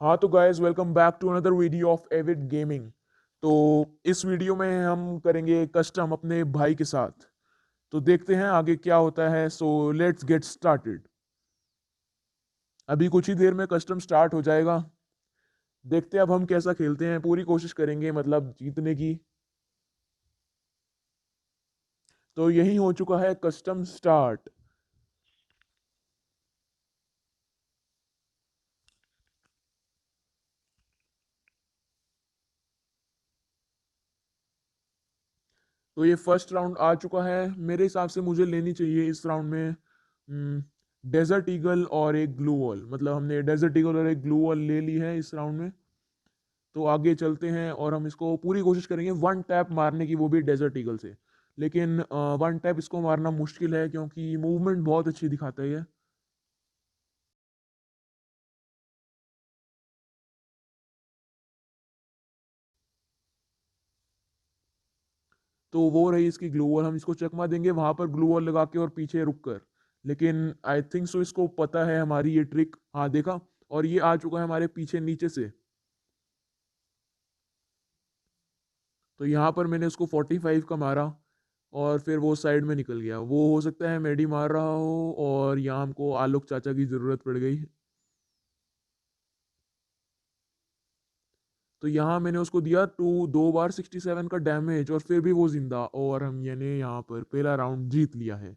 हाँ तो guys welcome back to another video of Avid gaming. तो इस वीडियो में हम करेंगे कस्टम अपने भाई के साथ। तो देखते हैं आगे क्या होता है। So let's get started. अभी कुछ ही देर में कस्टम स्टार्ट हो जाएगा। देखते हैं अब हम कैसा खेलते हैं, पूरी कोशिश करेंगे मतलब जीतने की। तो यही हो चुका है कस्टम स्टार्ट। तो ये फर्स्ट राउंड आ चुका है। मेरे हिसाब से मुझे लेनी चाहिए इस राउंड में डेजर्ट ईगल और एक ग्लू वॉल। मतलब हमने डेजर्ट ईगल और एक ग्लू वॉल ले ली है इस राउंड में। तो आगे चलते हैं और हम इसको पूरी कोशिश करेंगे वन टैप मारने की, वो भी डेजर्ट ईगल से। लेकिन वन टैप इसको मारना मुश्किल है क्योंकि मूवमेंट बहुत अच्छी दिखाता है ये। तो वो रही इसकी ग्लू वॉल। हम इसको चकमा देंगे वहां पर ग्लू वॉल लगा के और पीछे रुक कर। लेकिन आई थिंक सो इसको पता है हमारी ये ट्रिक। हाँ देखा। और ये आ चुका है हमारे पीछे नीचे से। तो यहाँ पर मैंने उसको 45 का मारा और फिर वो साइड में निकल गया। वो हो सकता है मेडी मार रहा हो और यहाँ हमको आलोक चाचा की जरूरत पड़ गई। तो यहाँ मैंने उसको दिया दो बार 67 का डैमेज और फिर भी वो जिंदा, और हम यानी यहाँ पर पहला राउंड जीत लिया है।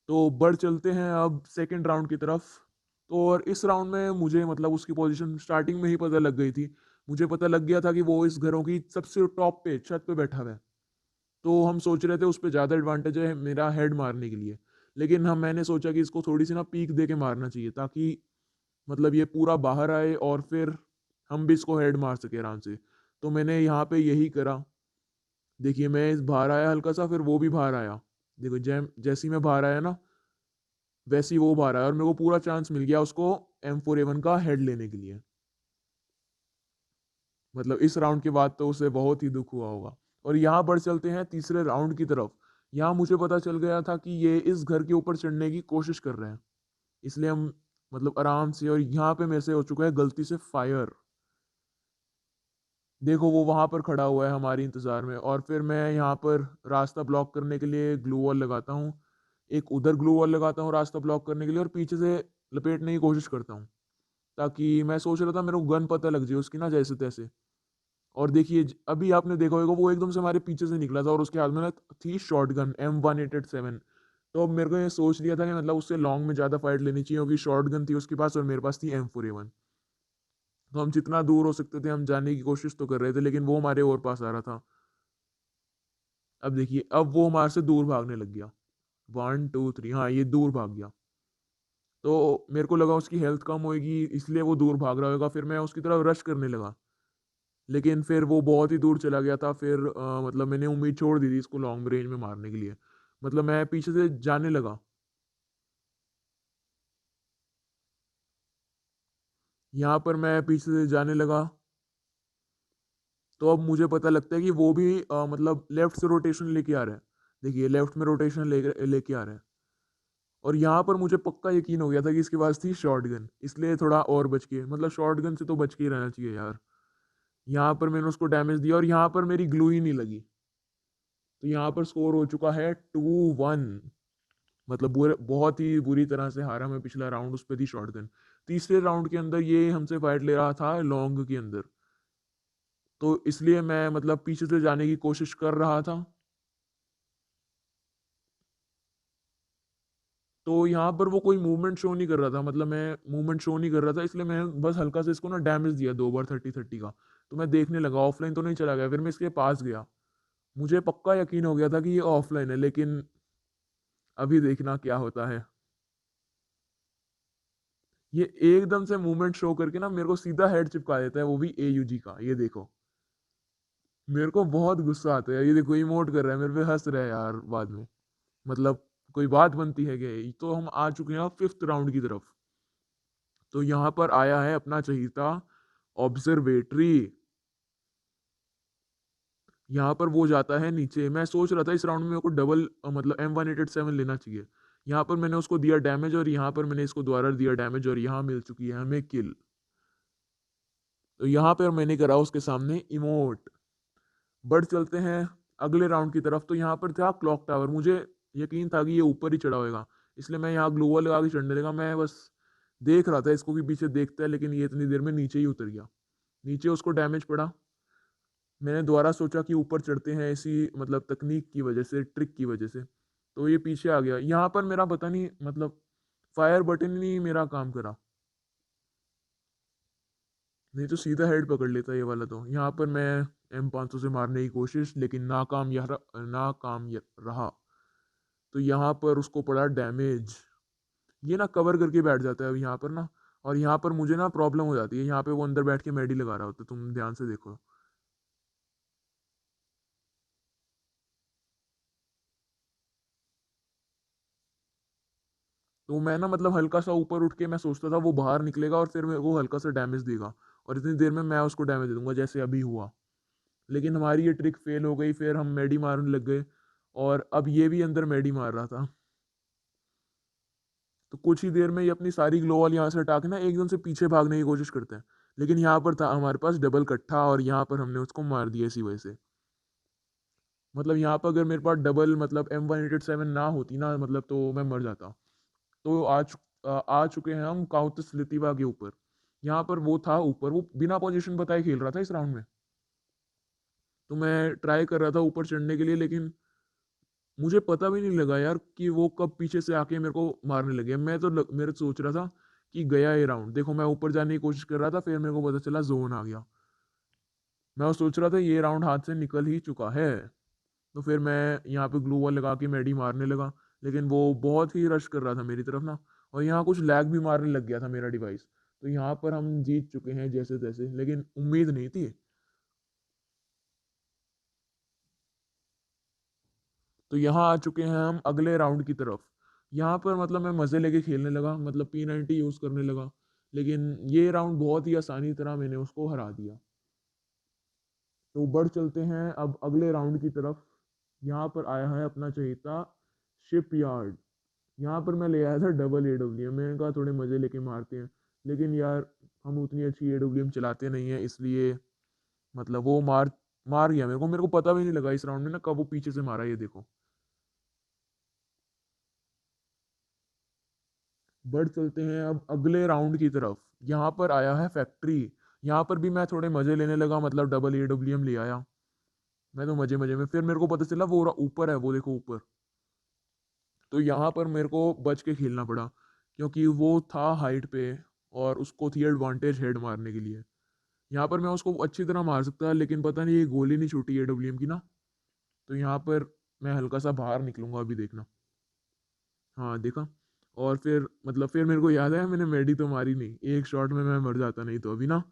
तो बढ़ चलते हैं अब सेकंड राउंड की तरफ। तो और इस राउंड में मुझे मतलब उसकी पोजीशन स्टार्टिंग में ही पता लग गई थी। मुझे पता लग गया था कि वो इस घरों की सबसे टॉप पे छत पे बैठा हुआ है। तो हम सोच रहे थे उस पर ज़्यादा एडवांटेज है मेरा हेड मारने के लिए। लेकिन हम मैंने सोचा कि इसको थोड़ी सी ना पीक दे के मारना चाहिए ताकि मतलब ये पूरा बाहर आए और फिर हम भी इसको हेड मार सके आराम से। तो मैंने यहाँ पे यही करा। देखिए मैं इस बाहर आया हल्का सा, फिर वो भी बाहर आया। देखो जैसी मैं बाहर आया ना, वैसी वो बाहर आया और मेरे को पूरा चांस मिल गया उसको M4A1 का हेड लेने के लिए। मतलब इस राउंड के बाद तो उसे बहुत ही दुख हुआ होगा। और यहाँ बढ़ चलते हैं तीसरे राउंड की तरफ। यहाँ मुझे पता चल गया था कि ये इस घर के ऊपर चढ़ने की कोशिश कर रहे हैं। इसलिए हम मतलब आराम से, और यहाँ पे मेरे से हो चुका है गलती से फायर। देखो वो वहां पर खड़ा हुआ है हमारी इंतजार में, और फिर मैं यहाँ पर रास्ता ब्लॉक करने के लिए ग्लू वॉल लगाता हूँ। एक उधर ग्लू वॉल लगाता हूँ रास्ता ब्लॉक करने के लिए, और पीछे से लपेटने की कोशिश करता हूँ ताकि मैं सोच रहा था मेरे को गन पता लग जाए उसकी ना जैसे तैसे। और देखिए अभी आपने देखा होगा वो एकदम से हमारे पीछे से निकला था और उसके हाथ में ना थी शॉर्ट गन M187। तो अब मेरे को ये सोच लिया था कि मतलब उससे लॉन्ग में ज़्यादा फाइट लेनी चाहिए क्योंकि शॉर्ट गन थी उसके पास और मेरे पास थी M4A1। तो हम जितना दूर हो सकते थे हम जाने की कोशिश तो कर रहे थे, लेकिन वो हमारे और पास आ रहा था। अब देखिए अब वो हमारे से दूर भागने लग गया। 1 2 3, हाँ ये दूर भाग गया। तो मेरे को लगा उसकी हेल्थ कम होगी इसलिए वो दूर भाग रहा होगा, फिर मैं उसकी तरफ रश करने लगा। लेकिन फिर वो बहुत ही दूर चला गया था। फिर मतलब मैंने उम्मीद छोड़ दी थी इसको लॉन्ग रेंज में मारने के लिए। मतलब मैं पीछे से जाने लगा। यहाँ पर मैं पीछे से जाने लगा। तो अब मुझे पता लगता है कि वो भी मतलब लेफ्ट से रोटेशन लेके आ रहा है। देखिए लेफ्ट में रोटेशन लेके आ रहा है। और यहाँ पर मुझे पक्का यकीन हो गया था कि इसके पास थी शॉर्ट गन, इसलिए थोड़ा और बच के, मतलब शॉर्ट गन से तो बच के ही रहना चाहिए यार। यहाँ पर मैंने उसको डैमेज दिया और यहाँ पर मेरी ग्लू ही नहीं लगी। तो यहाँ पर स्कोर हो चुका है 2-1। मतलब बुरे बहुत ही बुरी तरह से हारा मैं पिछला राउंड, उस पर थी शॉटगन। तीसरे राउंड के अंदर ये हमसे फाइट ले रहा था लॉन्ग के अंदर। तो इसलिए मैं मतलब पीछे से जाने की कोशिश कर रहा था। तो यहाँ पर वो कोई मूवमेंट शो नहीं कर रहा था, मतलब मैं मूवमेंट शो नहीं कर रहा था, इसलिए मैं बस हल्का से इसको ना डैमेज दिया 2 बार 30-30 का। तो मैं देखने लगा ऑफलाइन तो नहीं चला गया, फिर मैं इसके पास गया। मुझे पक्का यकीन हो गया था कि ये ऑफलाइन है, लेकिन अभी देखना क्या होता है। ये एकदम से मूवमेंट शो करके ना मेरे को सीधा हेड चिपका देता है, वो भी AUG का। ये देखो मेरे को बहुत गुस्सा आता है। ये देखो इमोट कर रहा है मेरे पे, हंस रहा है यार बाद में। मतलब कोई बात बनती है क्या। तो हम आ चुके हैं फिफ्थ राउंड की तरफ। तो यहाँ पर आया है अपना चहीता ऑब्जर्वेटरी। यहाँ पर वो जाता है नीचे। मैं सोच रहा था इस राउंड में मेरे को डबल मतलब M187 लेना चाहिए। यहाँ पर मैंने उसको दिया डैमेज और यहाँ पर मैंने इसको दोबारा दिया डैमेज और यहाँ मिल चुकी है हमें किल। तो यहाँ पर मैंने करा उसके सामने इमोट। बढ़ चलते हैं अगले राउंड की तरफ। तो यहाँ पर था क्लॉक टावर, मुझे यकीन था कि ये ऊपर ही चढ़ा होगा, इसलिए मैं यहाँ ग्लू वॉल लगा के चढ़ने लगा। मैं बस देख रहा था इसको कि पीछे देखता है, लेकिन ये इतनी देर में नीचे ही उतर गया। नीचे उसको डैमेज पड़ा। मैंने दोबारा सोचा कि ऊपर चढ़ते हैं, इसी मतलब तकनीक की वजह से, ट्रिक की वजह से। तो ये पीछे आ गया। यहाँ पर मेरा पता नहीं मतलब फायर बटन ही नहीं मेरा काम करा, नहीं तो सीधा हेड पकड़ लेता ये वाला। तो यहाँ पर मैं M500 से मारने की कोशिश, लेकिन रहा। तो यहाँ पर उसको पड़ा डैमेज। ये ना कवर करके बैठ जाता है अब यहाँ पर ना। और यहाँ पर मुझे ना प्रॉब्लम हो जाती है, यहाँ पे वो अंदर बैठ के मेडी लगा रहा होता है, तुम ध्यान से देखो। तो मैं ना मतलब हल्का सा ऊपर उठ के मैं सोचता था वो बाहर निकलेगा और फिर मेरे को हल्का सा डैमेज देगा, और इतनी देर में मैं उसको डैमेज दे दूंगा जैसे अभी हुआ। लेकिन हमारी ये ट्रिक फेल हो गई, फिर हम मेडी मारने लग गए। और अब ये भी अंदर मेडी मार रहा था। तो कुछ ही देर में ये अपनी सारी ग्लो वॉल यहाँ से हटा के ना एकदम से पीछे भागने की कोशिश करते हैं। लेकिन यहाँ पर था हमारे पास डबल कट्ठा, और यहाँ पर हमने उसको मार दिया इसी वजह से। मतलब यहाँ पर अगर मेरे पास डबल मतलब M187 ना होती ना, मतलब तो मैं मर जाता। तो आ चुके हैं हम काउंटस लितिवा के ऊपर। यहाँ पर वो था ऊपर, वो बिना पोजीशन बताए खेल रहा था इस राउंड में। तो मैं ट्राई कर रहा था ऊपर चढ़ने के लिए, लेकिन मुझे पता भी नहीं लगा यार कि वो कब पीछे से आके मेरे को मारने लगे। मेरे सोच रहा था कि गया ये राउंड, देखो मैं ऊपर जाने की कोशिश कर रहा था, फिर मेरे को पता चला जोन आ गया। मैं वो सोच रहा था ये राउंड हाथ से निकल ही चुका है। तो फिर मैं यहाँ पे ग्लू वॉल लगा के मेडी मारने लगा, लेकिन वो बहुत ही रश कर रहा था मेरी तरफ ना। और यहाँ कुछ लैग भी मारने लग गया था मेरा डिवाइस। तो यहाँ पर हम जीत चुके हैं जैसे तैसे, लेकिन उम्मीद नहीं थी। तो यहाँ आ चुके हैं हम अगले राउंड की तरफ। यहाँ पर मतलब मैं मज़े लेके खेलने लगा, मतलब P90 यूज़ करने लगा। लेकिन ये राउंड बहुत ही आसानी तरह मैंने उसको हरा दिया। तो बढ़ चलते हैं अब अगले राउंड की तरफ। यहाँ पर आया है अपना चहेता शिप यार्ड। यहाँ पर मैं ले आया था डबल AWM, मैंने कहा थोड़े मज़े लेके मारते हैं। लेकिन यार हम उतनी अच्छी AWM चलाते नहीं हैं, इसलिए मतलब वो मार मार गया मेरे को पता भी नहीं लगा इस राउंड में ना कब वो पीछे से मारा, ये देखो। बढ़ चलते हैं अब अगले राउंड की तरफ। यहाँ पर आया है फैक्ट्री। यहाँ पर भी मैं थोड़े मज़े लेने लगा, मतलब डबल AWM ले आया मैं तो मज़े मज़े में। फिर मेरे को पता चला वो ऊपर है, वो देखो ऊपर। तो यहाँ पर मेरे को बच के खेलना पड़ा, क्योंकि वो था हाइट पे और उसको थी एडवांटेज हेड मारने के लिए। यहाँ पर मैं उसको अच्छी तरह मार सकता, लेकिन पता नहीं ये गोली नहीं छूटी AWM की ना। तो यहाँ पर मैं हल्का सा बाहर निकलूंगा, अभी देखना। हाँ देखा। और फिर मतलब फिर मेरे को याद आया मैंने मेडी तो मारी नहीं, एक शॉट में मैं मर जाता नहीं तो अभी ना।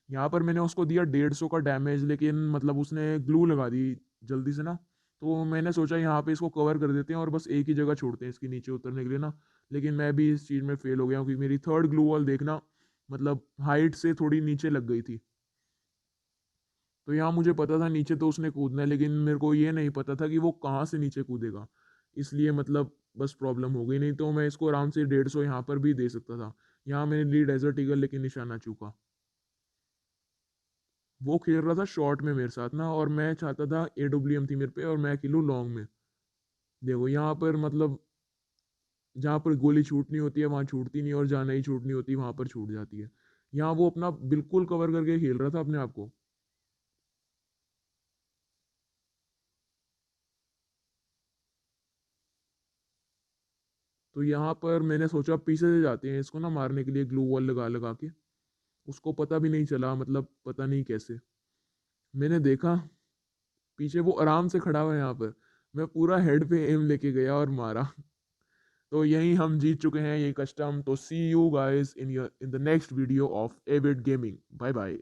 यहाँ पर मैंने उसको दिया 150 का डैमेज, लेकिन मतलब उसने ग्लू लगा दी जल्दी से ना। तो मैंने सोचा यहाँ पे इसको कवर कर देते हैं और बस एक ही जगह छोड़ते हैं इसके नीचे उतरने के लिए ना। लेकिन मैं भी इस चीज़ में फेल हो गया हूँ, क्योंकि मेरी थर्ड ग्लू वॉल देखना मतलब हाइट से थोड़ी नीचे लग गई थी। तो यहाँ मुझे पता था नीचे तो उसने कूदना है, लेकिन मेरे को ये नहीं पता था कि वो कहाँ से नीचे कूदेगा। इसलिए मतलब बस प्रॉब्लम हो गई, नहीं तो मैं इसको आराम से 150 यहाँ पर भी दे सकता था। यहाँ मैंने ली डेजर्ट ईगल, लेकिन निशाना चूका। वो खेल रहा था शॉर्ट में मेरे साथ ना, और मैं चाहता था AWM थी मेरे पे और मैं खेलूँ लॉन्ग में। देखो यहाँ पर मतलब जहाँ पर गोली छूटनी होती है वहाँ छूटती नहीं, और जहाँ नहीं छूटनी होती वहाँ पर छूट जाती है। यहाँ वो अपना बिल्कुल कवर करके खेल रहा था अपने आप को। तो यहाँ पर मैंने सोचा पीछे से जाते हैं इसको ना मारने के लिए, ग्लू वॉल लगा लगा के। उसको पता भी नहीं चला, मतलब पता नहीं कैसे। मैंने देखा पीछे वो आराम से खड़ा हुआ है यहाँ पर, मैं पूरा हेड पे एम लेके गया और मारा। तो यही हम जीत चुके हैं ये कस्टम। तो see you guys in the next video of Avid Gaming. Bye bye.